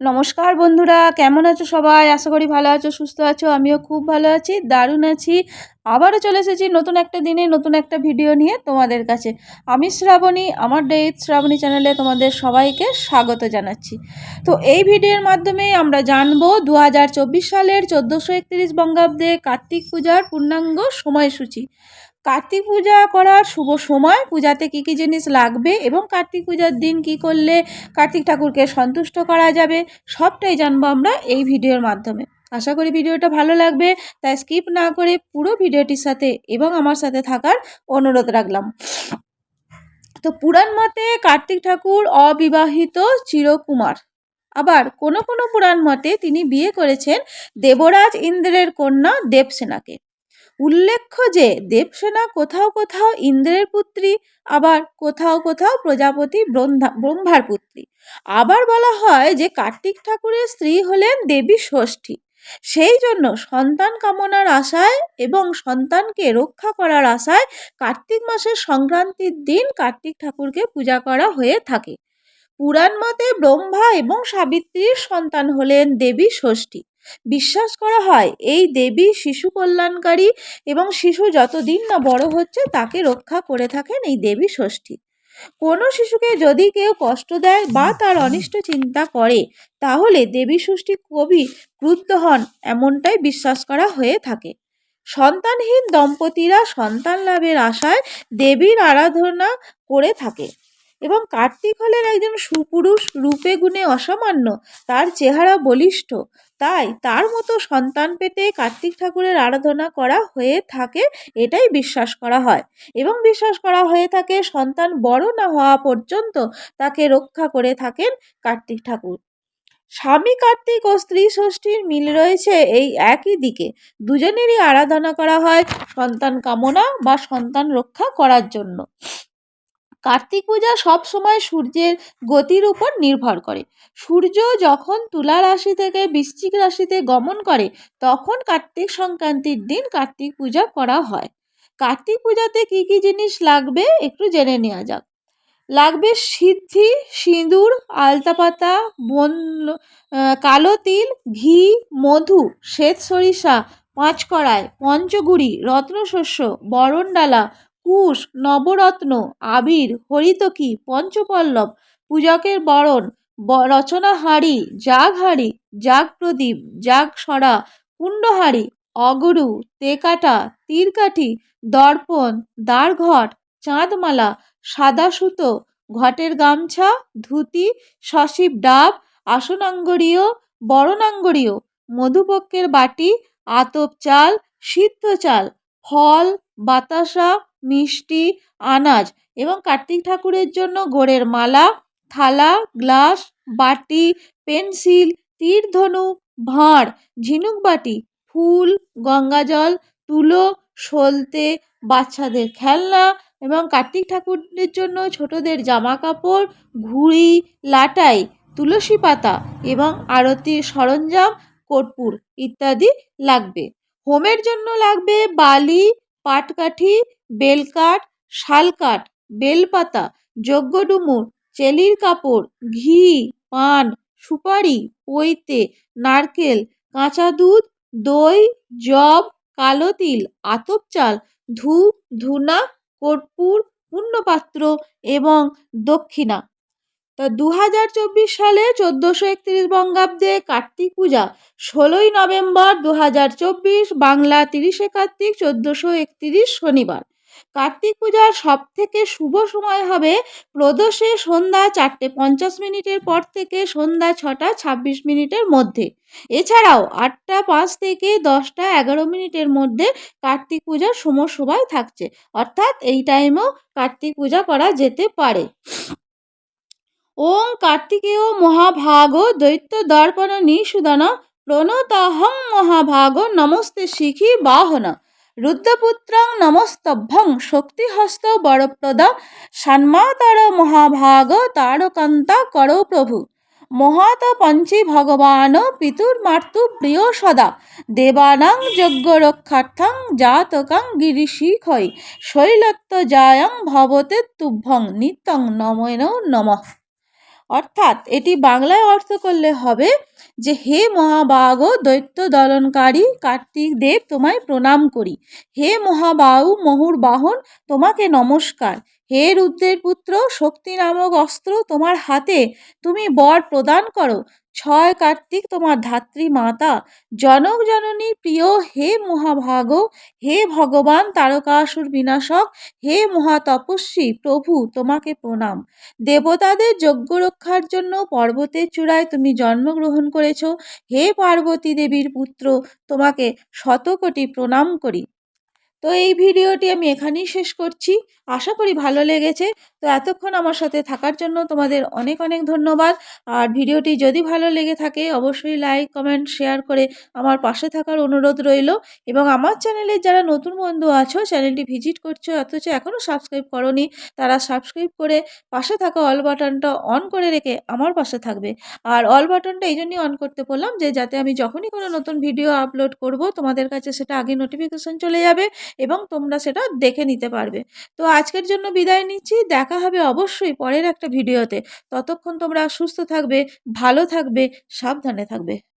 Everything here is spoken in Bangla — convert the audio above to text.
নমস্কার বন্ধুরা, কেমন আছো সবাই? আশা করি ভালো আছো, সুস্থ আছো। আমিও খুব ভালো আছি, দারুণ আছি। আবারও চলে এসেছি নতুন একটা দিনে নতুন একটা ভিডিও নিয়ে তোমাদের কাছে। আমি শ্রাবণী, আমার ডেট শ্রাবণী চ্যানেলে তোমাদের সবাইকে স্বাগত জানাচ্ছি। তো এই ভিডিওর মাধ্যমে আমরা জানবো 2024 সালের 1431 বঙ্গাব্দে কার্তিক পূজার পূর্ণাঙ্গ সময়সূচি। কার্তিক পূজা করার শুভ সময়, পূজাতে কী কী জিনিস লাগবে এবং কার্তিক পূজার দিন কী করলে কার্তিক ঠাকুরকে সন্তুষ্ট করা যাবে, সবটাই জানবো আমরা এই ভিডিওর মাধ্যমে। আশা করি ভিডিওটা ভালো লাগবে, তাই স্কিপ না করে পুরো ভিডিওটির সাথে এবং আমার সাথে থাকার অনুরোধ রাখলাম। তো পুরাণ মতে কার্তিক ঠাকুর অবিবাহিত চিরকুমার। আবার কোনো কোনো পুরাণ মতে তিনি বিয়ে করেছেন দেবরাজ ইন্দ্রের কন্যা দেবসেনাকে। উল্লেখ্য যে দেবসেনা কোথাও কোথাও ইন্দ্রের পুত্রী, আবার কোথাও কোথাও প্রজাপতি ব্রহ্মার পুত্রী। আবার বলা হয় যে কার্তিক ঠাকুরের স্ত্রী হলেন দেবী ষষ্ঠী। সেই জন্য সন্তান কামনার আশায় এবং সন্তানকে রক্ষা করার আশায় কার্তিক মাসের সংক্রান্তির দিন কার্তিক ঠাকুরকে পূজা করা হয়ে থাকে। পুরাণ মতে ব্রহ্মা এবং সাবিত্রীর সন্তান হলেন দেবী ষষ্ঠী। বিশ্বাস করা হয় এই দেবী শিশু কল্যাণকারী এবং শিশু যতদিন না বড় হচ্ছে তাকে রক্ষা করে থাকেন এই দেবী ষষ্ঠী। কোনো শিশুকে যদি কেউ কষ্ট দেয় বা তার অনিষ্ট চিন্তা করে তাহলে দেবী ষষ্ঠী কবি ক্রুদ্ধ হন, এমনটাই বিশ্বাস করা হয়ে থাকে। সন্তানহীন দম্পতিরা সন্তান লাভের আশায় দেবীর আরাধনা করে থাকে এবং কার্তিক হলেন একজন সুপুরুষ, রূপে গুণে অসামান্য, তার চেহারা বলিষ্ঠ, তাই তার মতো সন্তান পেতে কার্তিক ঠাকুরের আরাধনা করা হয়ে থাকে, এটাই বিশ্বাস করা হয়। এবং বিশ্বাস করা হয়ে থাকে সন্তান বড় না হওয়া পর্যন্ত তাকে রক্ষা করে থাকেন কার্তিক ঠাকুর। স্বামী কার্তিক ও স্ত্রী ষষ্ঠীর মিল রয়েছে এই একই দিকে, দুজনেরই আরাধনা করা হয় সন্তান কামনা বা সন্তান রক্ষা করার জন্য। কার্তিক পূজা সব সময় সূর্যের গতির উপর নির্ভর করে। সূর্য যখন তুলা রাশি থেকে বৃশ্চিক রাশিতে গমন করে তখন কার্তিক সংক্রান্তির দিন কার্তিক পূজা করা হয়। কার্তিক পূজাতে কী কী জিনিস লাগবে একটু জেনে নেওয়া যাক। লাগবে সিদ্ধি, সিঁদুর, আলতাপাতা, কালো তিল, ঘি, মধু, শ্বেত সরিষা, পাঁচকড়াই, পঞ্চগুড়ি, রত্নশস্য, বরণডালা, কুশ, নবরত্ন, আবির, হরিতকি, পঞ্চপল্লব, পূজকের বরণ, রচনা হাঁড়ি, জাগ প্রদীপ, জাগ সরা, কুণ্ডহাঁড়ি, অগরু, তেকাটা, তীরকাঠি, দর্পণ, দ্বারঘট, চাঁদমালা, সাদা সুতো, ঘটের গামছা, ধুতি, সসীব ডাব, আসনাঙ্গরীয়, বরণাঙ্গরীয়, মধুপক্ষের বাটি, আতপ চাল, সিদ্ধ চাল, ফল, বাতাসা, মিষ্টি, আনাজ এবং কার্তিক ঠাকুরের জন্য গোড়ের মালা, থালা, গ্লাস, বাটি, পেন্সিল, তীর ধনুক, ভাঁড়, ঝিনুক বাটি, ফুল, গঙ্গাজল, তুলো, সলতে, বাচ্চাদের খেলনা এবং কার্তিক ঠাকুরের জন্য ছোটদের জামা কাপড়, ঘুড়ি, লাটাই, তুলসী পাতা এবং আরতির সরঞ্জাম, কর্পূর ইত্যাদি লাগবে। হোমের জন্য লাগবে বালি, পাটকাঠি, বেলকাঠ, শালকাঠ, বেলপাতা, যজ্ঞডুমুর, চেলির কাপড়, ঘি, পান, সুপারি, পৈতে, নারকেল, কাঁচা দুধ, দই, যব, কালো তিল, আতপ চাল, ধূপ, ধূনা, কর্পূর, পুণ্যপাত্র এবং দক্ষিণা। তা 2024 সালে 1431 বঙ্গাব্দে কার্তিক পূজা 16ই নভেম্বর 2024, বাংলা 30শে কার্তিক 1431 শনিবার। কার্তিক পূজার সব থেকে শুভ সময় হবে প্রদোষে সন্ধ্যা 4:50 পর থেকে সন্ধ্যা 6:26 মধ্যে। এছাড়াও 8:05 থেকে 10:11 মধ্যে কার্তিক পূজার সময় থাকছে, অর্থাৎ এই টাইমেও কার্তিক পূজা করা যেতে পারে। ওং কার্তিকেয় মহাভাগ দৈত্য দর্পণ নিষূদন প্রণতহং মহাভাগ নমস্তে শিখি বাহন রুদ্রপুত্রং নমস্তভ্যং শক্তিহস্ত বরপ্রদ সন্মাতর মহাভাগ তারকান্তা করো প্রভু মহাত পঞ্চী ভগবান পিতুর্মাতু প্রিয় সদা দেবানাং যজ্ঞ রক্ষার্থং জাতকং গিরিশিখৈ শৈলত্য জায়ং ভবতে তুভ্যং নিত্যং নমো নমঃ। অর্থাৎ এটি বাংলায় অর্থ করলে হবে যে হে মহাবাগ দৈত্য দলনকারী কার্তিক দেব তোমায় প্রণাম করি। হে মহাবাহু মহুর বাহন তোমাকে নমস্কার। হে রুদ্রের পুত্র শক্তি নামক অস্ত্র তোমার হাতে, তুমি বর প্রদান করো। ছয় কার্তিক তোমার ধাত্রী মাতা, জনক জননী প্রিয় হে মহাভাগ, হে ভগবান তারকাসুর বিনাশক, হে মহাতপস্বী প্রভু তোমাকে প্রণাম। দেবতাদের যজ্ঞ রক্ষার জন্য পর্বতের চূড়ায় তুমি জন্মগ্রহণ করেছ। হে পার্বতী দেবীর পুত্র তোমাকে শতকোটি প্রণাম করি। তো এই ভিডিওটি আমি এখানেই শেষ করছি। আশা করি ভালো লেগেছে। তো এতক্ষণ আমার সাথে থাকার জন্য তোমাদের অনেক অনেক ধন্যবাদ। আর ভিডিওটি যদি ভালো লেগে থাকে অবশ্যই লাইক কমেন্ট শেয়ার করে আমার পাশে থাকার অনুরোধ রইল। এবং আমার চ্যানেলের যারা নতুন বন্ধু আছো, চ্যানেলটি ভিজিট করছো অথচ এখনও সাবস্ক্রাইব করোনি, তারা সাবস্ক্রাইব করে পাশে থাকা অল বাটনটা অন করে রেখে আমার পাশে থাকবে। আর অল বাটনটা এই জন্যই অন করতে বললাম যে যাতে আমি যখনই কোনো নতুন ভিডিও আপলোড করব তোমাদের কাছে সেটা আগে নোটিফিকেশন চলে যাবে এবং তোমরা সেটা দেখে নিতে পারবে। তো আজকের জন্য বিদায় নিচ্ছি। দেখা হবে অবশ্যই পরের একটা ভিডিওতে। ততক্ষণ তোমরা সুস্থ থাকবে, ভালো থাকবে, সাবধানে থাকবে।